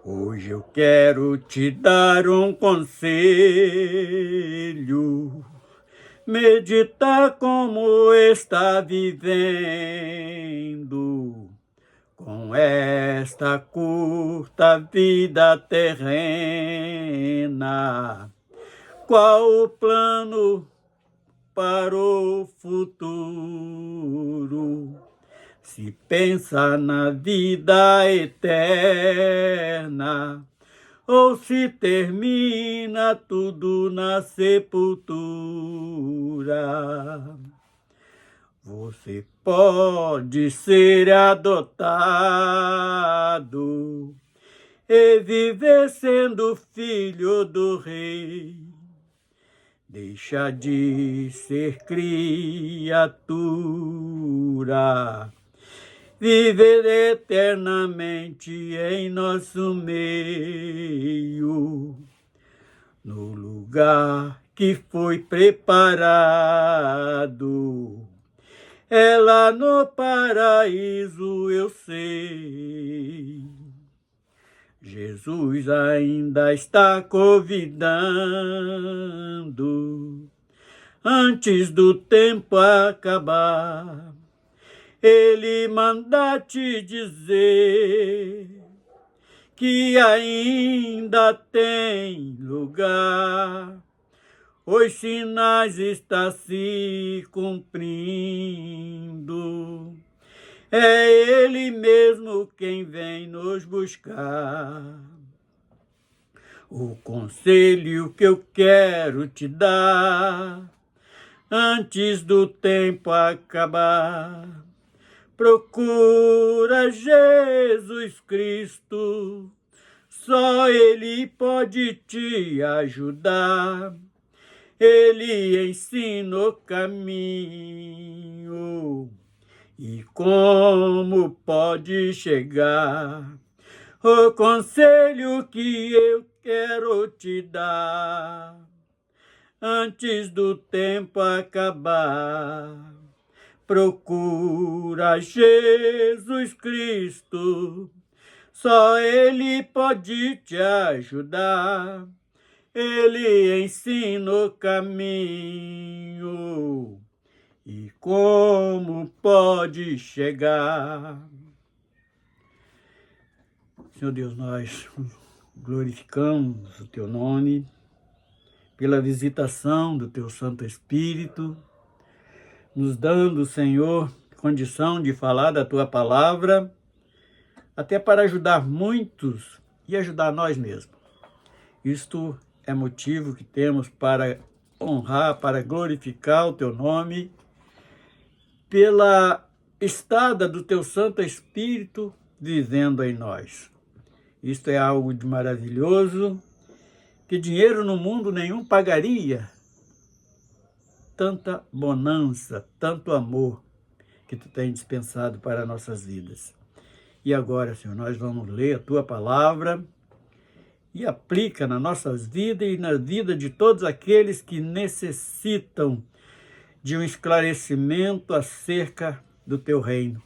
Hoje eu quero te dar um conselho, medita como está vivendo com esta curta vida terrena. Qual o plano para o futuro? Se pensa na vida eterna, ou se termina tudo na sepultura. Você pode ser adotado e viver sendo filho do rei. Deixa de ser criatura, viver eternamente em nosso meio, no lugar que foi preparado. É lá no paraíso, eu sei. Jesus ainda está convidando, antes do tempo acabar. Ele manda te dizer que ainda tem lugar. Os sinais estão se cumprindo. É Ele mesmo quem vem nos buscar. O conselho que eu quero te dar, antes do tempo acabar, procura Jesus Cristo, só Ele pode te ajudar. Ele ensina o caminho e como pode chegar. O conselho que eu quero te dar, antes do tempo acabar, procura Jesus Cristo, só Ele pode te ajudar. Ele ensina o caminho e como pode chegar. Senhor Deus, nós glorificamos o Teu nome pela visitação do Teu Santo Espírito, nos dando, Senhor, condição de falar da Tua palavra, até para ajudar muitos e ajudar nós mesmos. Isto é motivo que temos para honrar, para glorificar o Teu nome, pela estada do Teu Santo Espírito vivendo em nós. Isto é algo de maravilhoso, que dinheiro no mundo nenhum pagaria. Tanta bonança, tanto amor que Tu tens dispensado para nossas vidas. E agora, Senhor, nós vamos ler a Tua palavra e aplica nas nossas vidas e na vida de todos aqueles que necessitam de um esclarecimento acerca do Teu reino.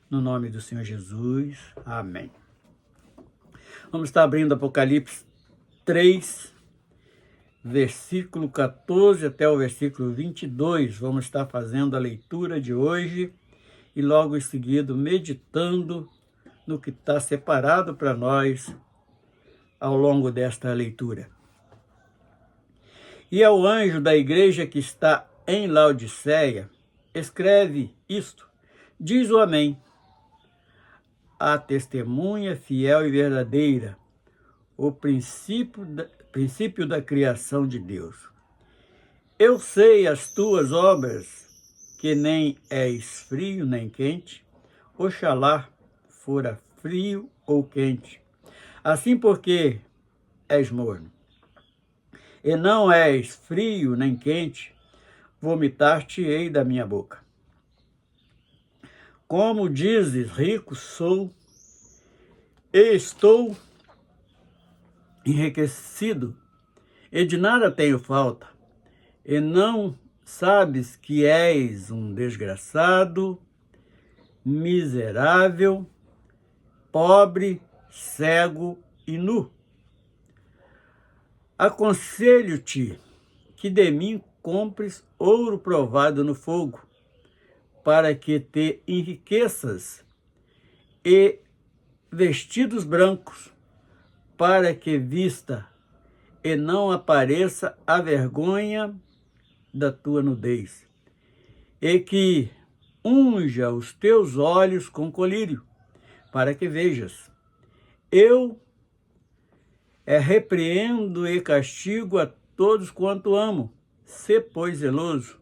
No nome do Senhor Jesus. Amém. Vamos estar abrindo Apocalipse 3, versículo 14 até o versículo 22. Vamos estar fazendo a leitura de hoje e logo em seguida meditando no que está separado para nós ao longo desta leitura. E ao anjo da igreja que está em Laodiceia, escreve isto, diz o Amém, a testemunha fiel e verdadeira, o princípio da criação de Deus. Eu sei as tuas obras, que nem és frio nem quente, oxalá fora frio ou quente. Assim porque és morno, e não és frio nem quente, vomitar-te-ei da minha boca. Como dizes, rico sou, e estou enriquecido, e de nada tenho falta, e não sabes que és um desgraçado, miserável, pobre, cego e nu. Aconselho-te que de mim compres ouro provado no fogo, para que te enriqueças, e vestidos brancos, para que vista e não apareça a vergonha da tua nudez, e que unja os teus olhos com colírio, para que vejas. Eu repreendo e castigo a todos quanto amo. Sê, pois, zeloso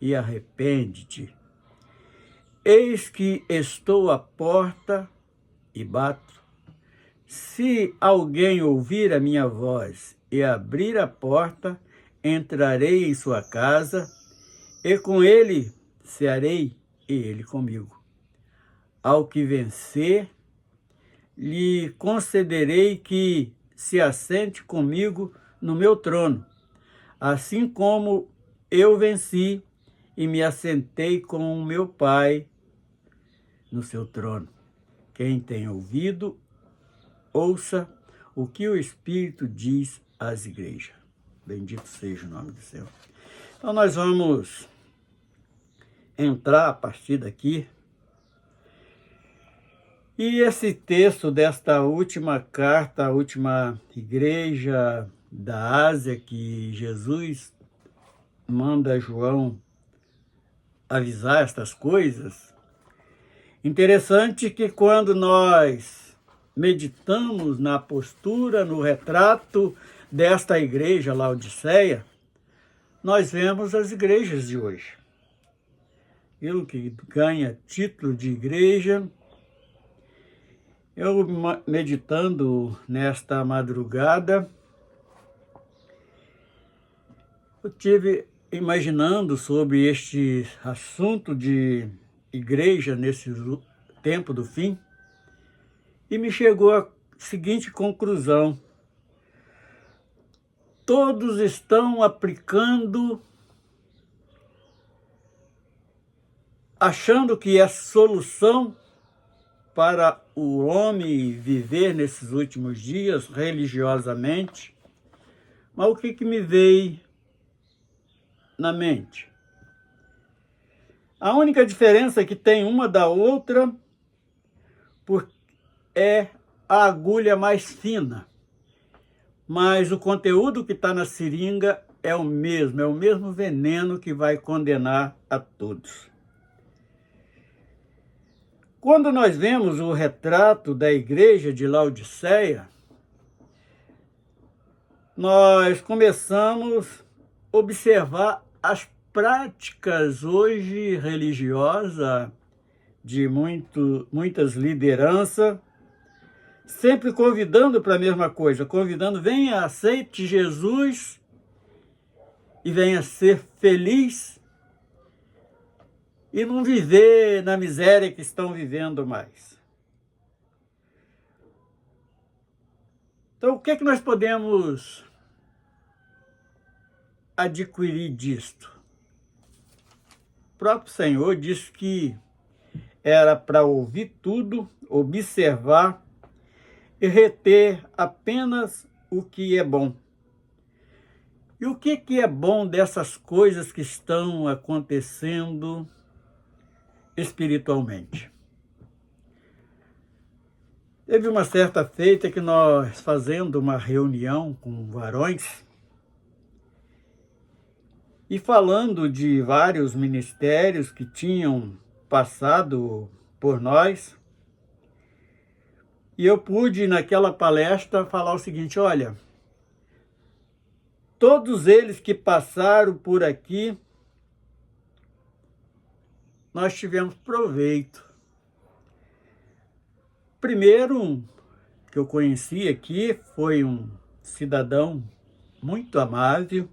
e arrepende-te. Eis que estou à porta e bato. Se alguém ouvir a minha voz e abrir a porta, entrarei em sua casa, e com ele cearei, e ele comigo. Ao que vencer, lhe concederei que se assente comigo no meu trono, assim como eu venci e me assentei com o meu Pai no seu trono. Quem tem ouvido, ouça o que o Espírito diz às igrejas. Bendito seja o nome do Senhor. Então nós vamos entrar a partir daqui. E esse texto desta última carta, a última igreja da Ásia, que Jesus manda João avisar estas coisas, interessante que quando nós meditamos na postura, no retrato desta igreja Laodiceia, nós vemos as igrejas de hoje. Aquilo que ganha título de igreja. Eu, meditando nesta madrugada, eu tive imaginando sobre este assunto de igreja nesse tempo do fim, e me chegou a seguinte conclusão: todos estão aplicando, achando que é solução para o homem viver nesses últimos dias religiosamente. Mas o que me veio na mente? A única diferença que tem uma da outra é a agulha mais fina, mas o conteúdo que está na seringa é o mesmo veneno que vai condenar a todos. Quando nós vemos o retrato da igreja de Laodiceia, nós começamos a observar as práticas hoje religiosas de muitas lideranças, sempre convidando para a mesma coisa, convidando: venha, aceite Jesus e venha ser feliz, e não viver na miséria que estão vivendo mais. Então, o que é que nós podemos adquirir disto? O próprio Senhor disse que era para ouvir tudo, observar e reter apenas o que é bom. E o que é bom dessas coisas que estão acontecendo espiritualmente? Teve uma certa feita que nós, fazendo uma reunião com varões e falando de vários ministérios que tinham passado por nós, e eu pude naquela palestra falar o seguinte: olha, todos eles que passaram por aqui, nós tivemos proveito. Primeiro que eu conheci aqui foi um cidadão muito amável.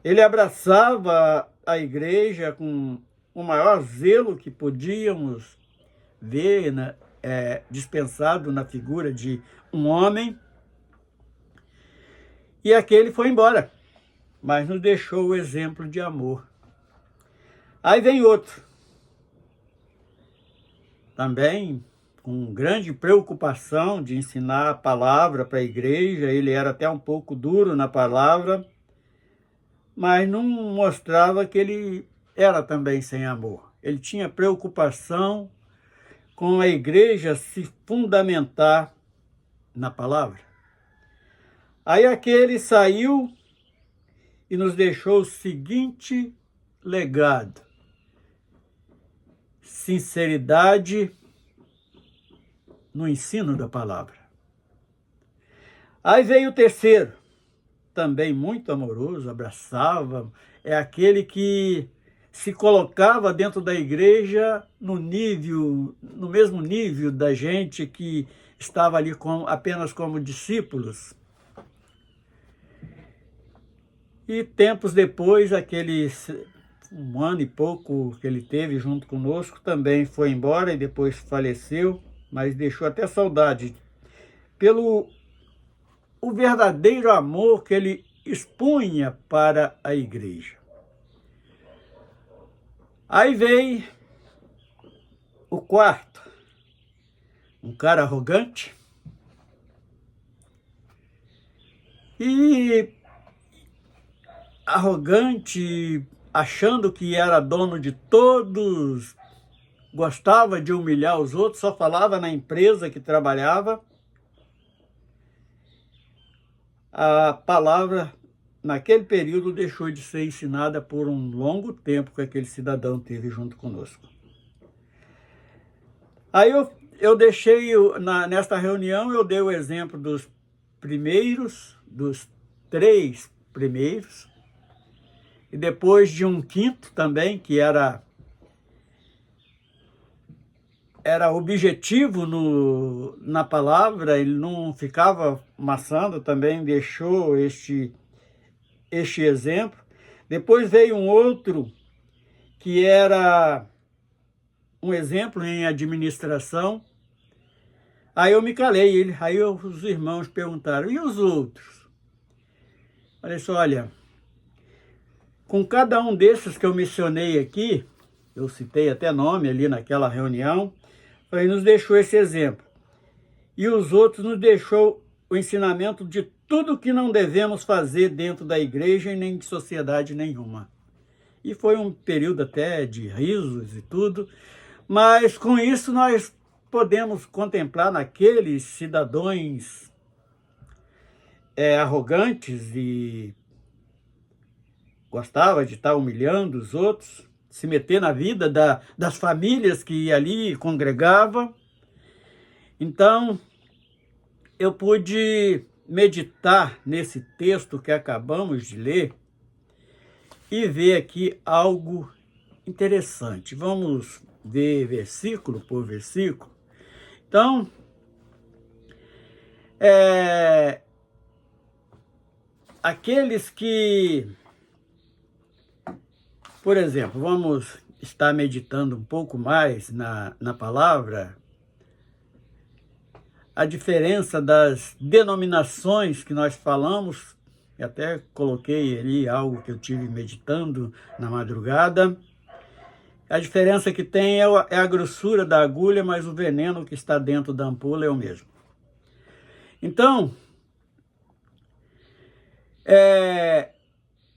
Ele abraçava a igreja com o maior zelo que podíamos ver, né, dispensado na figura de um homem. E aquele foi embora, mas nos deixou o exemplo de amor. Aí vem outro, também com grande preocupação de ensinar a palavra para a igreja. Ele era até um pouco duro na palavra, mas não mostrava que ele era também sem amor. Ele tinha preocupação com a igreja se fundamentar na palavra. Aí aquele saiu e nos deixou o seguinte legado: sinceridade no ensino da palavra. Aí veio o terceiro, também muito amoroso, abraçava, é aquele que se colocava dentro da igreja no mesmo nível da gente que estava ali apenas como discípulos. E tempos depois, um ano e pouco que ele teve junto conosco, também foi embora e depois faleceu, mas deixou até saudade pelo o verdadeiro amor que ele expunha para a igreja. Aí veio o quarto, um cara arrogante achando que era dono de todos, gostava de humilhar os outros, só falava na empresa que trabalhava. A palavra, naquele período, deixou de ser ensinada por um longo tempo que aquele cidadão teve junto conosco. Aí eu deixei, nesta reunião, eu dei o exemplo dos três primeiros, e depois de um quinto também, que era objetivo na palavra, ele não ficava maçando, também deixou este exemplo. Depois veio um outro que era um exemplo em administração. Aí eu me calei, os irmãos perguntaram, e os outros? Falei assim, olha, com cada um desses que eu mencionei aqui, eu citei até nome ali naquela reunião, ele nos deixou esse exemplo. E os outros nos deixou o ensinamento de tudo que não devemos fazer dentro da igreja e nem de sociedade nenhuma. E foi um período até de risos e tudo, mas com isso nós podemos contemplar naqueles cidadãos arrogantes e gostava de estar humilhando os outros, se meter na vida das famílias que ali congregavam. Então, eu pude meditar nesse texto que acabamos de ler e ver aqui algo interessante. Vamos ver versículo por versículo. Então, aqueles que, por exemplo, vamos estar meditando um pouco mais na palavra, a diferença das denominações que nós falamos, até coloquei ali algo que eu tive meditando na madrugada. A diferença que tem é a grossura da agulha, mas o veneno que está dentro da ampola é o mesmo. Então,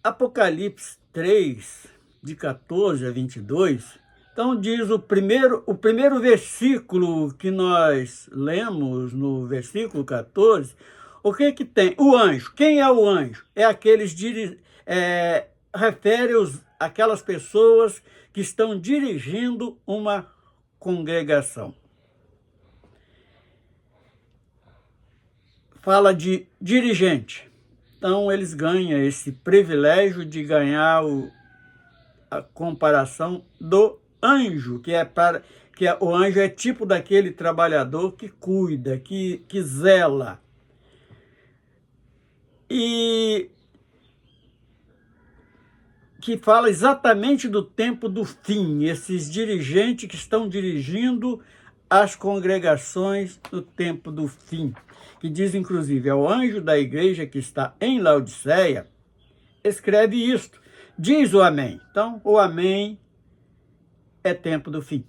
Apocalipse 3, de 14 a 22, então diz o primeiro versículo que nós lemos, no versículo 14, o que tem? O anjo. Quem é o anjo? É refere aquelas pessoas que estão dirigindo uma congregação. Fala de dirigente. Então, eles ganham esse privilégio de ganhar a comparação do anjo, o anjo é tipo daquele trabalhador que cuida, que zela. E que fala exatamente do tempo do fim, esses dirigentes que estão dirigindo as congregações no tempo do fim, que diz, inclusive, ao anjo da igreja que está em Laodiceia, escreve isto, diz o amém. Então, o amém é tempo do fim.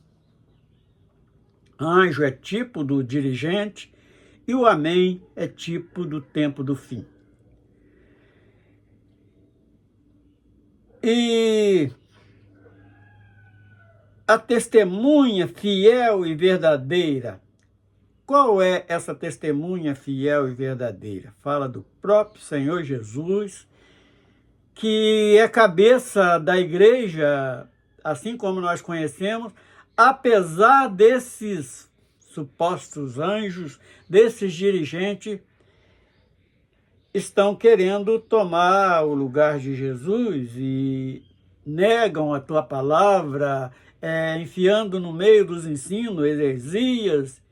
Anjo é tipo do dirigente e o amém é tipo do tempo do fim. E a testemunha fiel e verdadeira. Qual é essa testemunha fiel e verdadeira? Fala do próprio Senhor Jesus, que é cabeça da igreja, assim como nós conhecemos, apesar desses supostos anjos, desses dirigentes, estão querendo tomar o lugar de Jesus e negam a tua palavra, enfiando no meio dos ensinos heresias,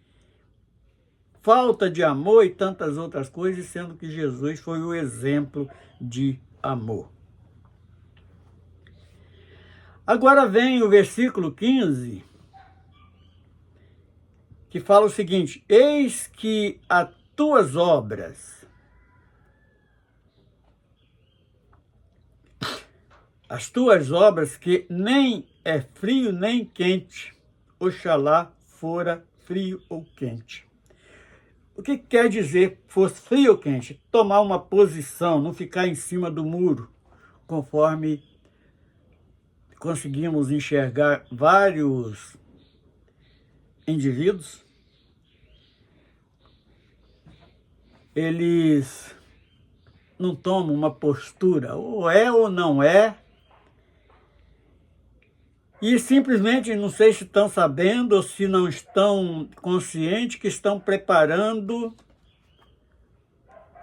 falta de amor e tantas outras coisas, sendo que Jesus foi o exemplo de amor. Agora vem o versículo 15, que fala o seguinte: eis que as tuas obras, que nem é frio nem quente, oxalá fora frio ou quente. O que quer dizer fosse frio ou quente? Tomar uma posição, não ficar em cima do muro, conforme conseguimos enxergar vários indivíduos. Eles não tomam uma postura, ou é ou não é, e simplesmente não sei se estão sabendo ou se não estão conscientes que estão preparando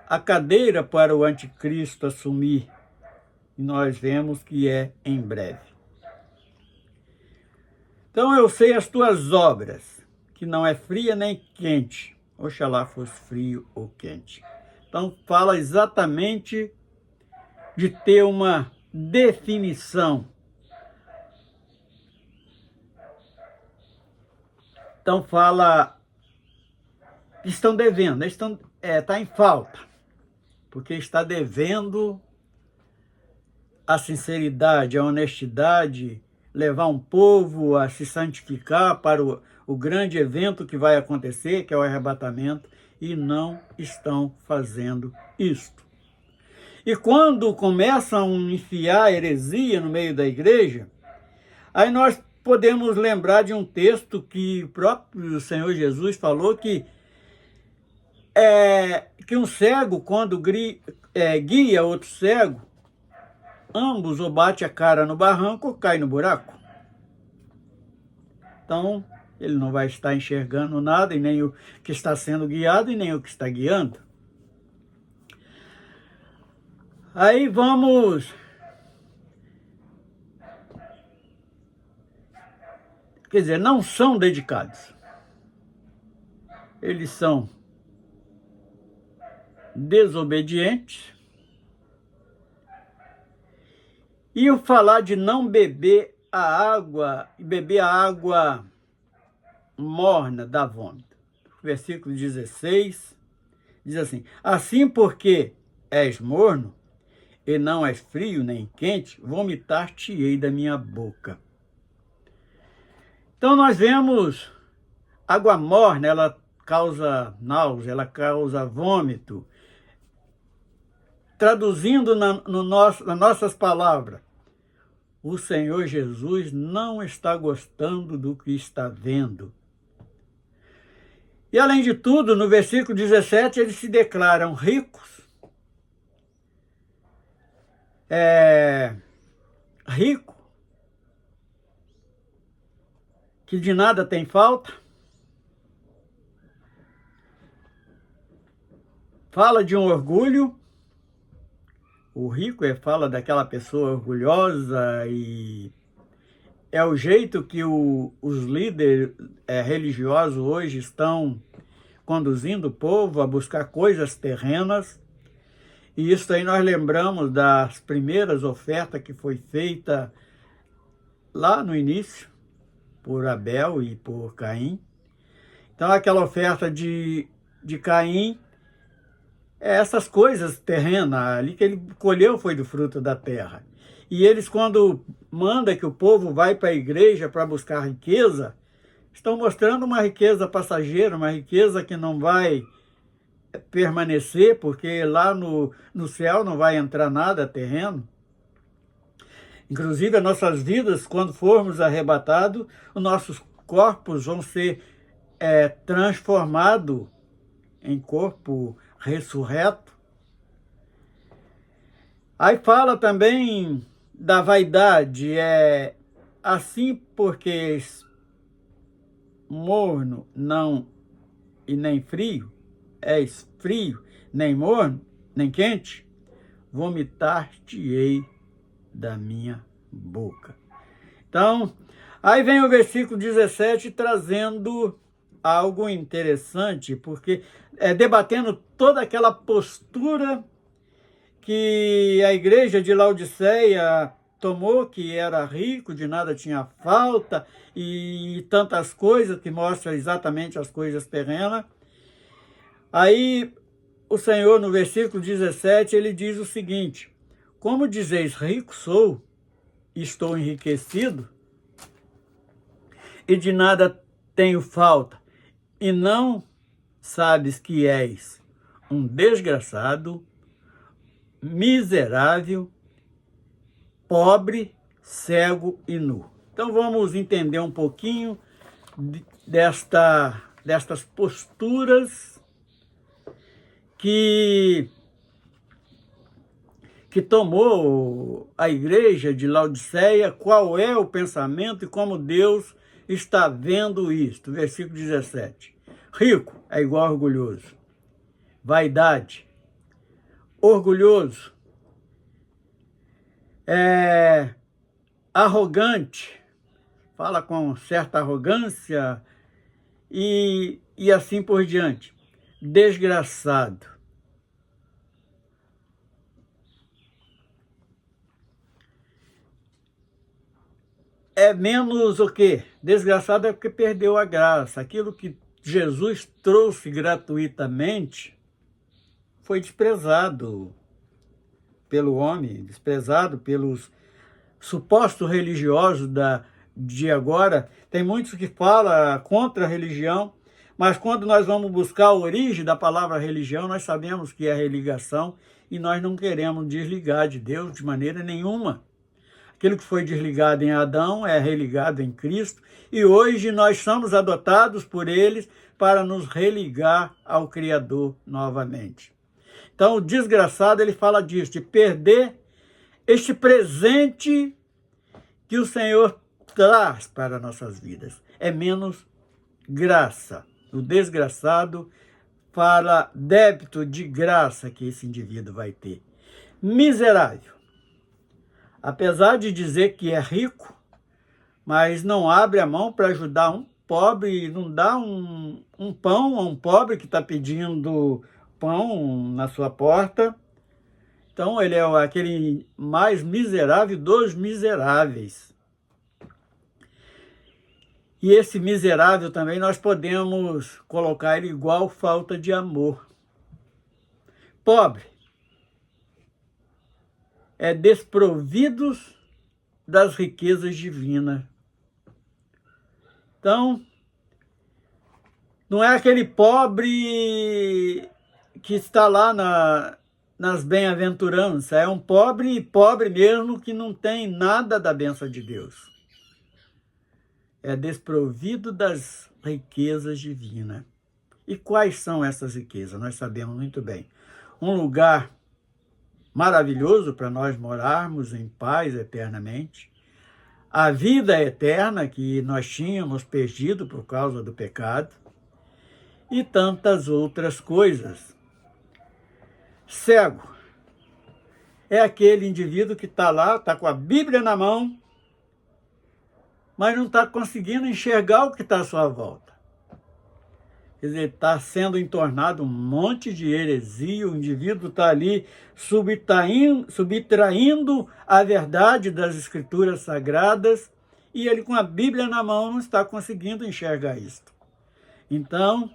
a cadeira para o anticristo assumir. E nós vemos que é em breve. Então eu sei as tuas obras, que não é fria nem quente. Oxalá fosse frio ou quente. Então fala exatamente de ter uma definição. Então fala que estão devendo, está em falta, porque está devendo a sinceridade, a honestidade, levar um povo a se santificar para o grande evento que vai acontecer, que é o arrebatamento, e não estão fazendo isto. E quando começam a enfiar heresia no meio da igreja, aí nós podemos lembrar de um texto que o próprio Senhor Jesus falou que um cego, quando guia outro cego, ambos ou bate a cara no barranco ou cai no buraco. Então, ele não vai estar enxergando nada, e nem o que está sendo guiado, e nem o que está guiando. Aí vamos... Quer dizer, não são dedicados. Eles são desobedientes. E o falar de não beber a água morna dá vômito. Versículo 16 diz assim: assim porque és morno, e não és frio nem quente, vomitar-te-ei da minha boca. Então nós vemos água morna, ela causa náusea, ela causa vômito. Traduzindo nas nossas palavras, o Senhor Jesus não está gostando do que está vendo. E além de tudo, no versículo 17, eles se declaram ricos, rico, que de nada tem falta. Fala de um orgulho. O rico fala daquela pessoa orgulhosa, e é o jeito que os líderes religiosos hoje estão conduzindo o povo a buscar coisas terrenas. E isso aí nós lembramos das primeiras ofertas que foi feita lá no início, por Abel e por Caim. Então aquela oferta de Caim, essas coisas terrenas, ali que ele colheu foi do fruto da terra. E eles, quando mandam que o povo vai para a igreja para buscar riqueza, estão mostrando uma riqueza passageira, uma riqueza que não vai permanecer, porque lá no céu não vai entrar nada terreno. Inclusive, as nossas vidas, quando formos arrebatados, os nossos corpos vão ser transformados em corpo ressurreto. Aí fala também da vaidade, assim porque morno não e nem frio, és frio, nem morno, nem quente, vomitar-te-ei da minha boca. Então, aí vem o versículo 17 trazendo algo interessante, porque debatendo toda aquela postura que a igreja de Laodiceia tomou, que era rico, de nada tinha falta, e tantas coisas que mostram exatamente as coisas terrenas. Aí o Senhor, no versículo 17, ele diz o seguinte: como dizeis, rico sou, estou enriquecido, e de nada tenho falta, e não sabes que és um desgraçado, miserável, pobre, cego e nu. Então vamos entender um pouquinho destas posturas que tomou a igreja de Laodiceia, qual é o pensamento e como Deus está vendo isto. Versículo 17. Rico é igual a orgulhoso. Vaidade. Orgulhoso. Arrogante. Fala com certa arrogância e assim por diante. Desgraçado. É menos o quê? Desgraçado é porque perdeu a graça. Aquilo que Jesus trouxe gratuitamente foi desprezado pelo homem, desprezado pelos supostos religiosos de agora. Tem muitos que falam contra a religião, mas quando nós vamos buscar a origem da palavra religião, nós sabemos que é religação e nós não queremos desligar de Deus de maneira nenhuma. Aquilo que foi desligado em Adão é religado em Cristo, e hoje nós somos adotados por eles para nos religar ao Criador novamente. Então, o desgraçado, ele fala disso, de perder este presente que o Senhor traz para nossas vidas. É menos graça. O desgraçado fala débito de graça que esse indivíduo vai ter. Miserável. Apesar de dizer que é rico, mas não abre a mão para ajudar um pobre, não dá um pão a um pobre que está pedindo pão na sua porta. Então, ele é aquele mais miserável dos miseráveis. E esse miserável também nós podemos colocar ele igual falta de amor. Pobre. Desprovidos das riquezas divinas. Então, não é aquele pobre que está lá nas bem-aventuranças, é um pobre mesmo que não tem nada da bênção de Deus. É desprovido das riquezas divinas. E quais são essas riquezas? Nós sabemos muito bem. Um lugar maravilhoso para nós morarmos em paz eternamente, a vida eterna que nós tínhamos perdido por causa do pecado e tantas outras coisas. Cego é aquele indivíduo que está lá, está com a Bíblia na mão, mas não está conseguindo enxergar o que está à sua volta. Quer dizer, está sendo entornado um monte de heresia, o indivíduo está ali subtraindo a verdade das Escrituras Sagradas e ele com a Bíblia na mão não está conseguindo enxergar isto. Então,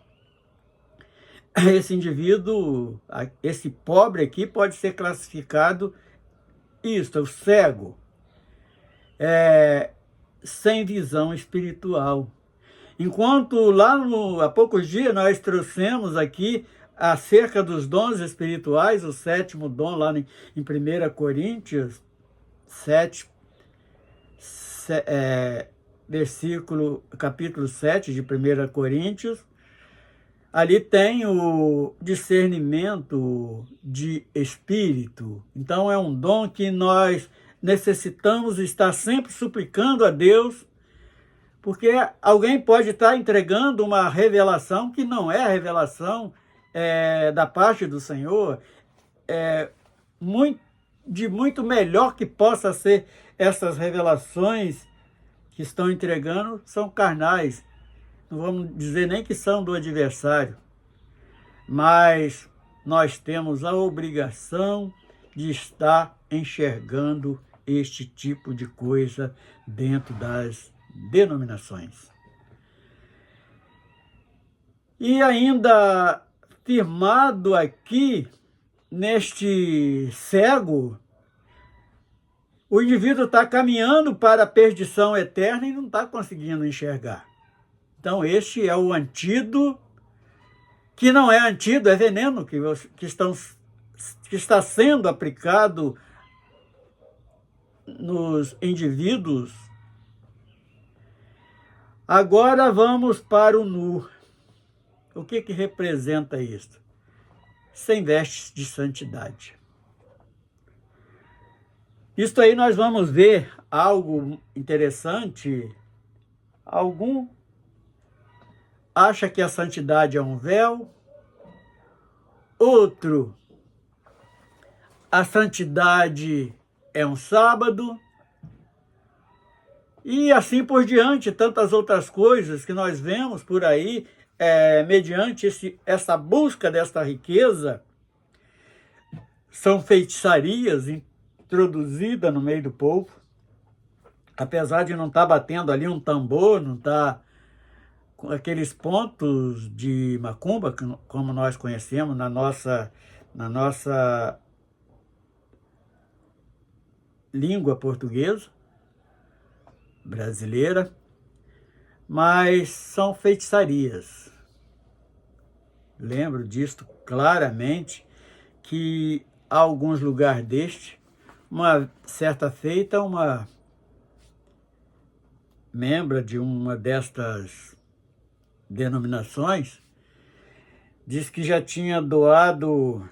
esse indivíduo, esse pobre aqui pode ser classificado o cego, sem visão espiritual. Enquanto lá há poucos dias nós trouxemos aqui acerca dos dons espirituais, o 7º dom lá em 1 Coríntios 7, capítulo 7 de 1 Coríntios, ali tem o discernimento de espírito. Então é um dom que nós necessitamos estar sempre suplicando a Deus, porque alguém pode estar entregando uma revelação que não é a revelação da parte do Senhor, de muito melhor que possa ser essas revelações que estão entregando, são carnais. Não vamos dizer nem que são do adversário, mas nós temos a obrigação de estar enxergando este tipo de coisa dentro das denominações. E ainda firmado aqui neste cego, o indivíduo está caminhando para a perdição eterna e não está conseguindo enxergar. Então este é o antídoto, que não é antídoto, é veneno que está sendo aplicado nos indivíduos. Agora vamos para o nu. O que representa isso? Sem vestes de santidade. Isto aí nós vamos ver algo interessante. Algum acha que a santidade é um véu, outro, a santidade é um sábado, e assim por diante, tantas outras coisas que nós vemos por aí, mediante essa busca desta riqueza, são feitiçarias introduzidas no meio do povo, apesar de não estar batendo ali um tambor, não estar com aqueles pontos de macumba, como nós conhecemos na nossa língua portuguesa, brasileira, mas são feitiçarias. Lembro disto claramente, que há alguns lugares uma certa feita, uma membro de uma destas denominações diz que já tinha doado,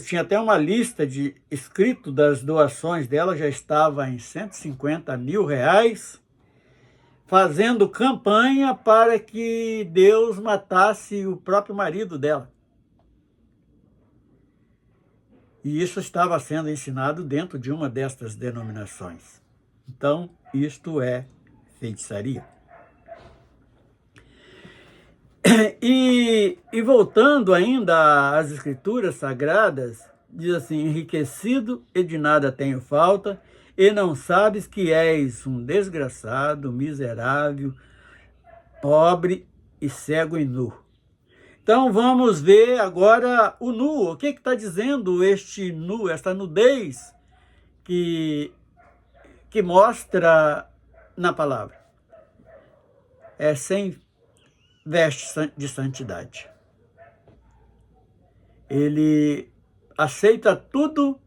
tinha até uma lista escrito das doações dela, já estava em 150 mil reais, fazendo campanha para que Deus matasse o próprio marido dela. E isso estava sendo ensinado dentro de uma destas denominações. Então, isto é feitiçaria. E voltando ainda às Escrituras Sagradas, diz assim: enriquecido e de nada tenho falta, e não sabes que és um desgraçado, miserável, pobre e cego e nu. Então vamos ver agora o nu. O que está dizendo este nu, esta nudez que mostra na palavra? É sem veste de santidade. Ele aceita tudo,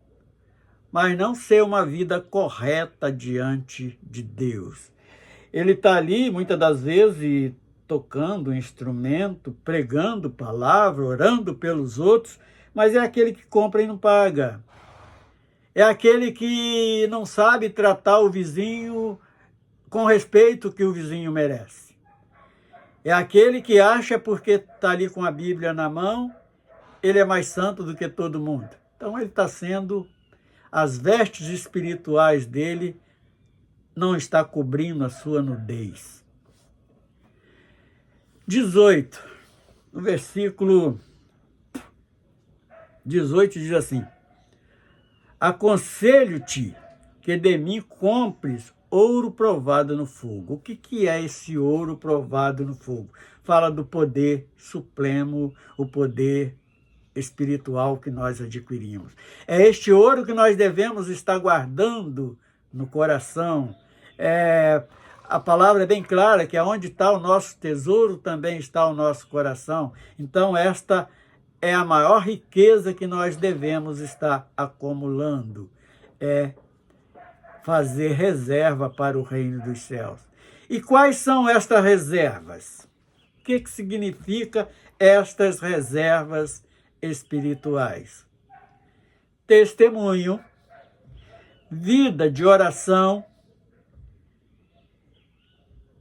mas não ser uma vida correta diante de Deus. Ele está ali, muitas das vezes, tocando um instrumento, pregando palavra, orando pelos outros, mas é aquele que compra e não paga. É aquele que não sabe tratar o vizinho com o respeito que o vizinho merece. É aquele que acha, porque está ali com a Bíblia na mão, ele é mais santo do que todo mundo. Então ele está sendo, as vestes espirituais dele não está cobrindo a sua nudez. 18, no versículo 18 diz assim: aconselho-te que de mim compres ouro provado no fogo. O que é esse ouro provado no fogo? Fala do poder supremo, o poder espiritual que nós adquirimos. É este ouro que nós devemos estar guardando no coração. a palavra é bem clara que aonde está o nosso tesouro, também está o nosso coração. Então, esta é a maior riqueza que nós devemos estar acumulando. É fazer reserva para o reino dos céus. E quais são estas reservas? O que significa estas reservas espirituais? Testemunho, vida de oração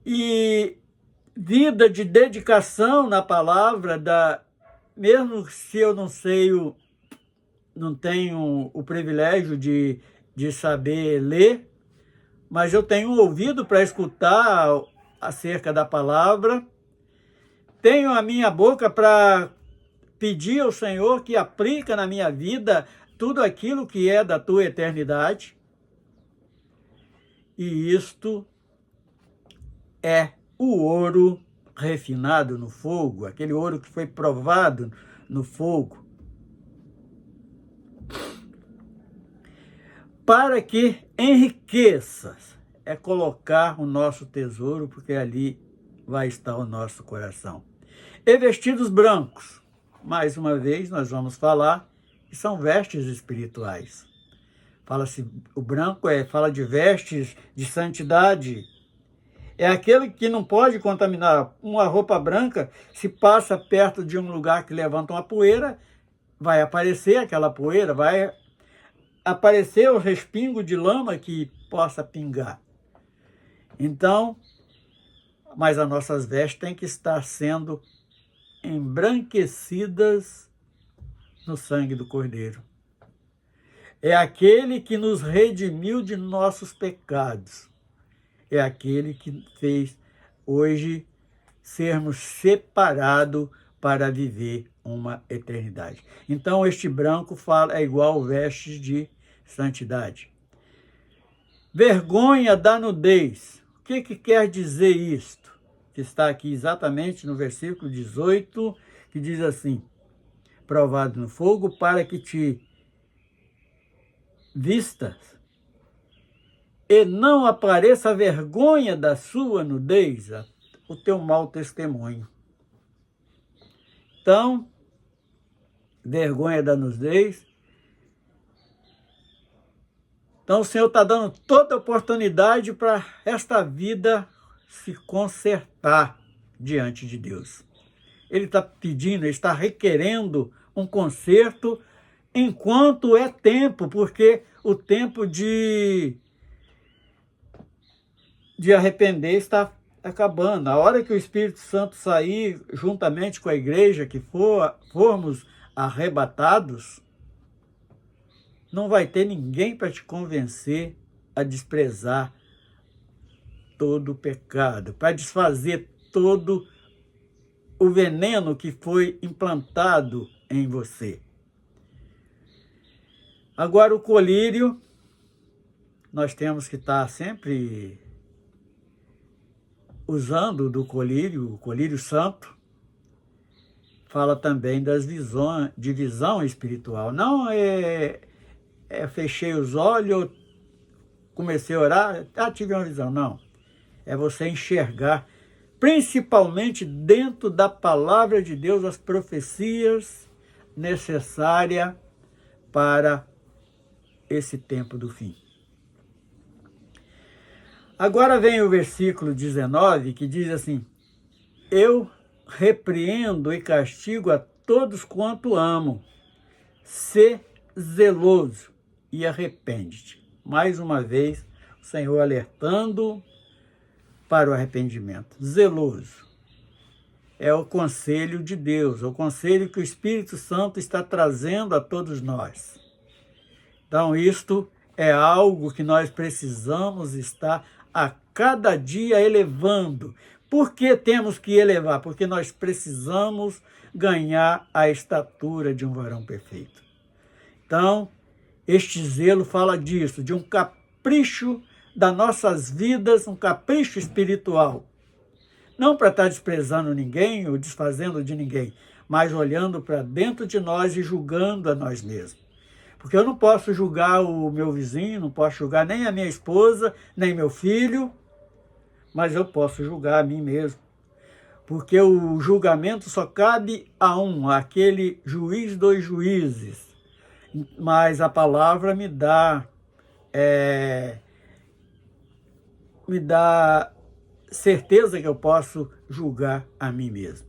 e vida de dedicação na palavra, mesmo se eu não tenho o privilégio de saber ler, mas eu tenho um ouvido para escutar acerca da palavra, tenho a minha boca para pedir ao Senhor que aplique na minha vida tudo aquilo que é da tua eternidade, e isto é o ouro refinado no fogo, aquele ouro que foi provado no fogo, para que enriqueças, é colocar o nosso tesouro, porque ali vai estar o nosso coração. E vestidos brancos, mais uma vez nós vamos falar que são vestes espirituais. Fala-se, o branco fala de vestes de santidade. É aquele que não pode contaminar. Uma roupa branca, se passa perto de um lugar que levanta uma poeira, vai aparecer aquela poeira, vai aparecer o respingo de lama que possa pingar. Então, mas as nossas vestes têm que estar sendo embranquecidas no sangue do Cordeiro. É aquele que nos redimiu de nossos pecados. É aquele que fez hoje sermos separados para viver uma eternidade. Então, este branco é igual vestes de santidade. Vergonha da nudez. O que quer dizer isto? Que está aqui exatamente no versículo 18, que diz assim: provado no fogo para que te vistas e não apareça a vergonha da sua nudez, o teu mau testemunho. Então, vergonha da nudez. Então, o Senhor está dando toda a oportunidade para esta vida se consertar diante de Deus. Ele está pedindo, ele está requerendo um conserto enquanto é tempo, porque o tempo de arrepender está acabando. A hora que o Espírito Santo sair juntamente com a igreja, que formos arrebatados, não vai ter ninguém para te convencer a desprezar todo o pecado, para desfazer todo o veneno que foi implantado em você. Agora, o colírio, nós temos que estar sempre usando do colírio, o colírio santo. Fala também de visão espiritual. Não fechei os olhos, comecei a orar, tive uma visão. Não. É você enxergar, principalmente dentro da palavra de Deus, as profecias necessárias para esse tempo do fim. Agora vem o versículo 19, que diz assim: eu repreendo e castigo a todos quanto amo. Sê zeloso e arrepende-te. Mais uma vez, o Senhor alertando para o arrependimento. Zeloso é o conselho de Deus, é o conselho que o Espírito Santo está trazendo a todos nós. Então, isto é algo que nós precisamos estar a cada dia elevando. Por que temos que elevar? Porque nós precisamos ganhar a estatura de um varão perfeito. Então, este zelo fala disso, de um capricho das nossas vidas, um capricho espiritual. Não para estar desprezando ninguém ou desfazendo de ninguém, mas olhando para dentro de nós e julgando a nós mesmos. Porque eu não posso julgar o meu vizinho, não posso julgar nem a minha esposa, nem meu filho, mas eu posso julgar a mim mesmo. Porque o julgamento só cabe a um, aquele juiz dos juízes. Mas a palavra me dá certeza que eu posso julgar a mim mesmo.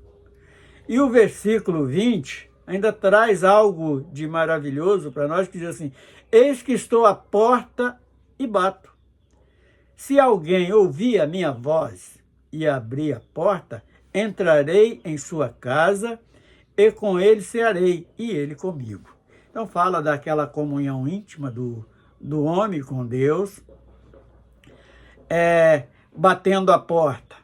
E o versículo 20 ainda traz algo de maravilhoso para nós, que diz assim: eis que estou à porta e bato. Se alguém ouvir a minha voz e abrir a porta, entrarei em sua casa e com ele cearei, e ele comigo. Então fala daquela comunhão íntima do homem com Deus, batendo a porta.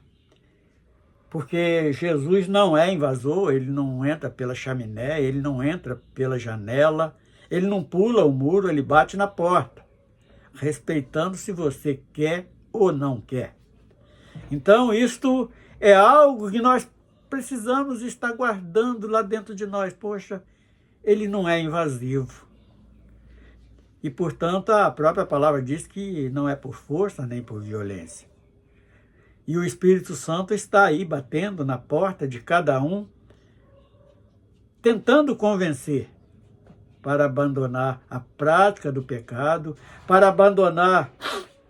Porque Jesus não é invasor, ele não entra pela chaminé, ele não entra pela janela, ele não pula o muro, ele bate na porta, respeitando se você quer ou não quer. Então, isto é algo que nós precisamos estar guardando lá dentro de nós. Poxa, ele não é invasivo. E, portanto, a própria palavra diz que não é por força nem por violência. E o Espírito Santo está aí batendo na porta de cada um, tentando convencer para abandonar a prática do pecado, para abandonar,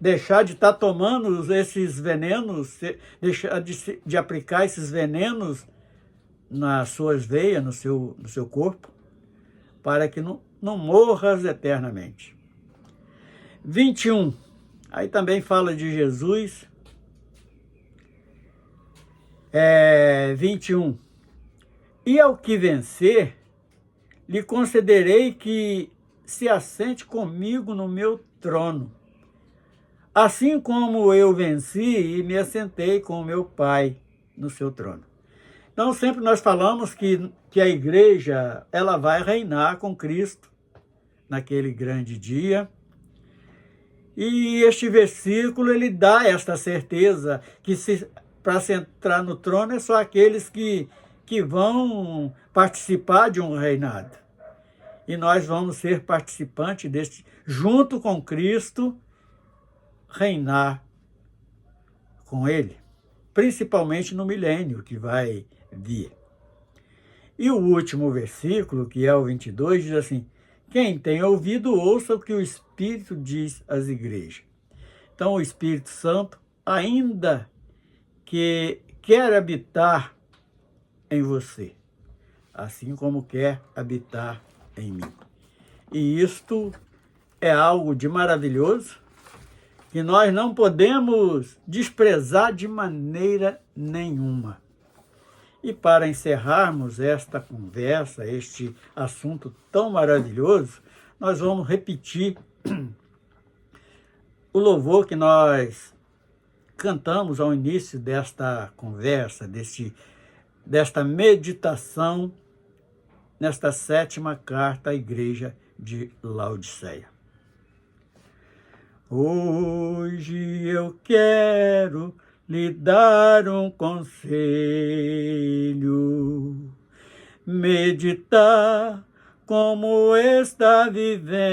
deixar de estar tomando esses venenos, deixar de aplicar esses venenos nas suas veias, no seu corpo, para que não morras eternamente. 21. Aí também fala de Jesus. 21. E ao que vencer, lhe concederei que se assente comigo no meu trono, assim como eu venci e me assentei com o meu Pai no seu trono. Então, sempre nós falamos que a igreja ela vai reinar com Cristo naquele grande dia. E este versículo ele dá esta certeza que para se entrar no trono é só aqueles que vão participar de um reinado. E nós vamos ser participantes deste, junto com Cristo, reinar com Ele, principalmente no milênio que vai vir. E o último versículo, que é o 22, diz assim: quem tem ouvido, ouça o que o Espírito diz às igrejas. Então, o Espírito Santo, ainda que quer habitar em você, assim como quer habitar em mim. E isto é algo de maravilhoso que nós não podemos desprezar de maneira nenhuma. E para encerrarmos esta conversa, este assunto tão maravilhoso, nós vamos repetir o louvor que nós cantamos ao início desta conversa, desta meditação, nesta 7ª carta à igreja de Laodiceia. Hoje eu quero lhe dar um conselho, meditar como está vivendo,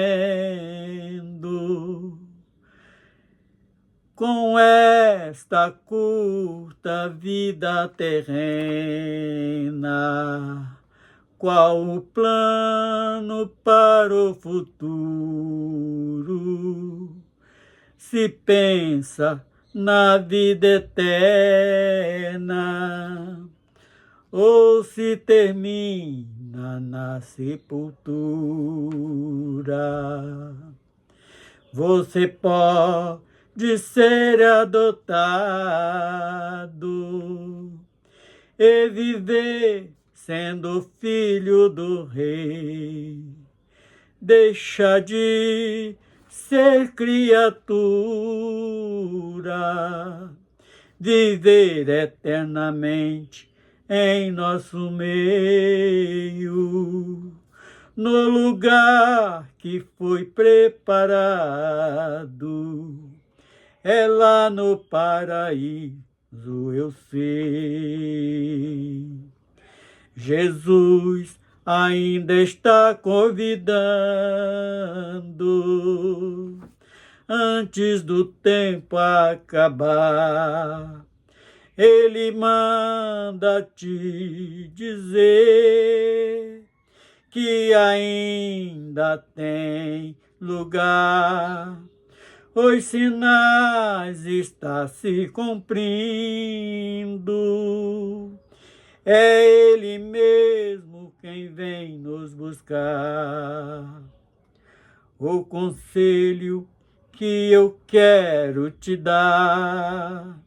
com esta curta vida terrena. Qual o plano para o futuro? Se pensa na vida eterna, ou se termina na sepultura. Você pode ser adotado e viver sendo filho do rei. Deixa de ser criatura, viver eternamente em nosso meio, no lugar que foi preparado, é lá no paraíso, eu sei. Jesus ainda está convidando antes do tempo acabar. Ele manda te dizer que ainda tem lugar. Os sinais estão se cumprindo. É Ele mesmo quem vem nos buscar. O conselho que eu quero te dar,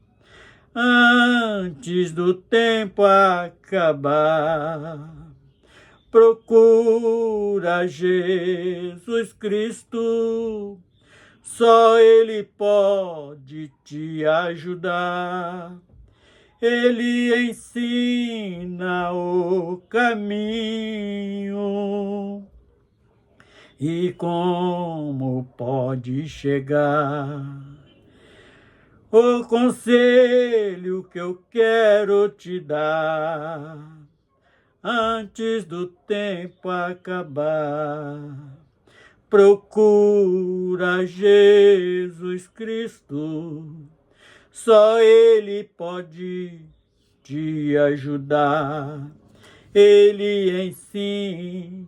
antes do tempo acabar, procura Jesus Cristo, só Ele pode te ajudar. Ele ensina o caminho e como pode chegar. O conselho que eu quero te dar, antes do tempo acabar, procura Jesus Cristo, só Ele pode te ajudar. Ele ensina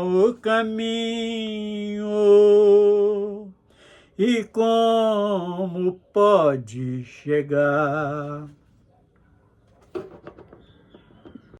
o caminho e como pode chegar.